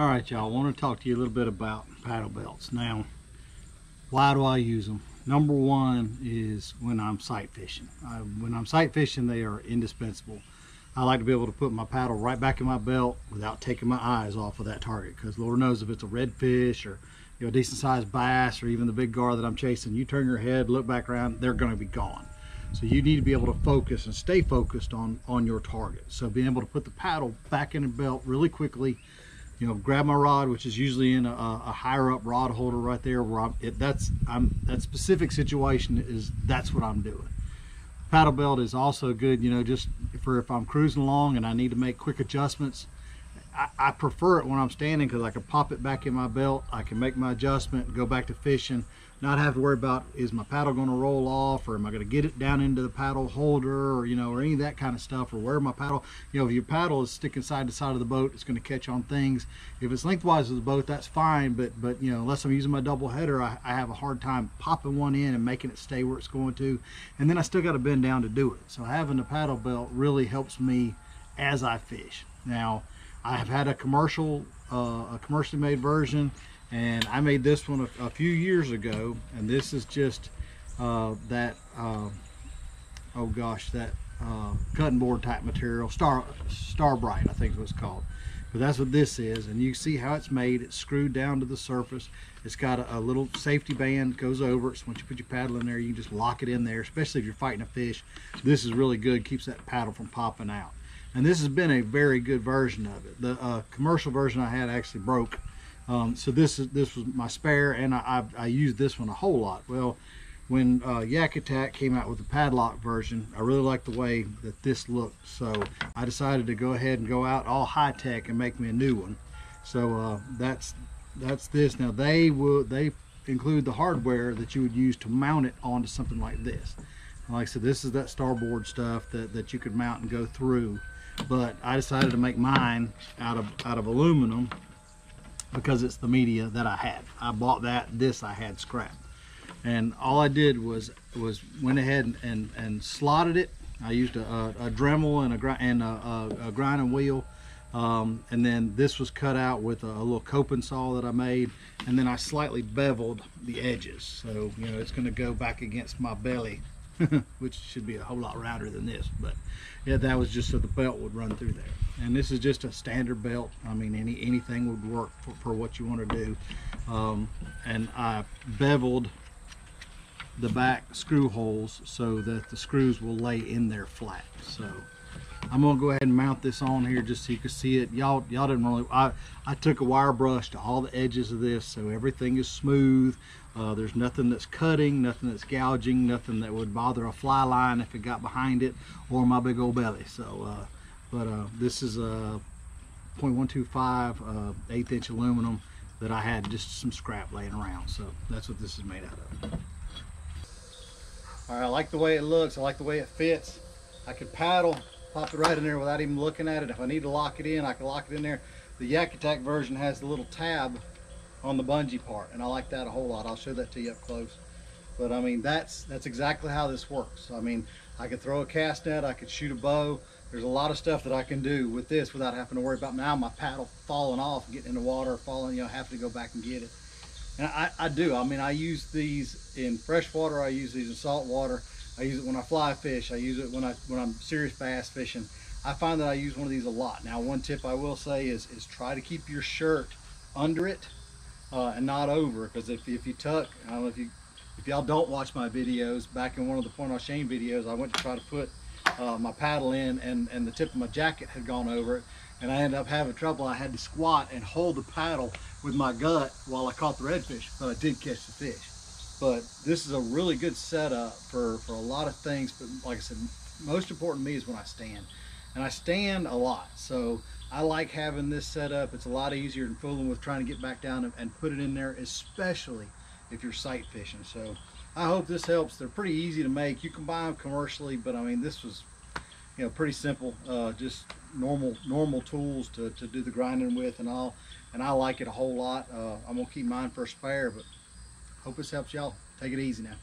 All right, y'all, I want to talk to you a little bit about paddle belts. Now, why do I use them? Number one is when I'm sight fishing. When I'm sight fishing, they are indispensable. I like to be able to put my paddle right back in my belt without taking my eyes off of that target, because Lord knows if it's a redfish or a decent sized bass or even the big gar that I'm chasing, you turn your head, look back around, they're going to be gone. So you need to be able to focus and stay focused on your target. So being able to put the paddle back in the belt really quickly, grab my rod, which is usually in a higher up rod holder right there, where that specific situation that's what I'm doing. Paddle belt is also good, just for if I'm cruising along and I need to make quick adjustments. I prefer it when I'm standing, because I can pop it back in my belt, I can make my adjustment, go back to fishing, not have to worry about, is my paddle going to roll off, or am I going to get it down into the paddle holder, or or any of that kind of stuff, or where my paddle, if your paddle is sticking side to side of the boat, it's going to catch on things. If it's lengthwise of the boat, that's fine, but unless I'm using my double header, I have a hard time popping one in and making it stay where it's going to, and then I still got to bend down to do it. So having the paddle belt really helps me as I fish. Now, I have had a commercially made version, and I made this one a few years ago, and this is just that cutting board type material, Star Bright, I think is what it's called. But that's what this is, and you see how it's made. It's screwed down to the surface. It's got a little safety band goes over it, so once you put your paddle in there, you can just lock it in there, especially if you're fighting a fish. This is really good, keeps that paddle from popping out. And this has been a very good version of it. The commercial version I had actually broke. So this was my spare, and I used this one a whole lot. Well, when Yak Attack came out with the padlock version, I really liked the way that this looked. So I decided to go ahead and go out all high tech and make me a new one. So that's this. Now they include the hardware that you would use to mount it onto something like this. Like I said, this is that starboard stuff that you could mount and go through. But I decided to make mine out of aluminum because it's the media that I had. I bought this I had scrapped, and all I did was went ahead and slotted it. I used a Dremel and a grinding wheel, and then this was cut out with a little coping saw that I made, and then I slightly beveled the edges, so it's going to go back against my belly. Which should be a whole lot rounder than this, but yeah, that was just so the belt would run through there. And this is just a standard belt. I mean, anything would work for what you want to do. And I beveled the back screw holes so that the screws will lay in there flat. So I'm gonna go ahead and mount this on here just so you can see it. Y'all didn't really, I took a wire brush to all the edges of this, so everything is smooth. There's nothing that's cutting, nothing that's gouging, nothing that would bother a fly line if it got behind it, or my big old belly. So this is a 0.125 1/8 inch aluminum that I had just some scrap laying around. So that's what this is made out of. All right, I like the way it looks. I like the way it fits. I could paddle, pop it right in there without even looking at it. If I need to lock it in, I can lock it in there. The Yak Attack version has the little tab on the bungee part, and I like that a whole lot. I'll show that to you up close. But I mean, that's exactly how this works. I mean, I could throw a cast net, I could shoot a bow. There's a lot of stuff that I can do with this without having to worry about now my paddle falling off, getting in the water, falling, having to go back and get it. And I do. I mean, I use these in freshwater. I use these in saltwater. I use it when I fly fish. I use it when I'm serious bass fishing. I find that I use one of these a lot. Now, one tip I will say is try to keep your shirt under it and not over, because if you tuck, I don't know if y'all don't watch my videos, back in one of the Point on Shane videos, I went to try to put my paddle in, and the tip of my jacket had gone over it, and I ended up having trouble. I had to squat and hold the paddle with my gut while I caught the redfish, but I did catch the fish. But this is a really good setup for a lot of things. But like I said, most important to me is when I stand. And I stand a lot. So I like having this set up. It's a lot easier than fooling with trying to get back down and put it in there, especially if you're sight fishing. So I hope this helps. They're pretty easy to make. You can buy them commercially, but I mean, this was pretty simple. Just normal tools to do the grinding with and all. And I like it a whole lot. I'm gonna keep mine for a spare, but hope this helps y'all. Take it easy now.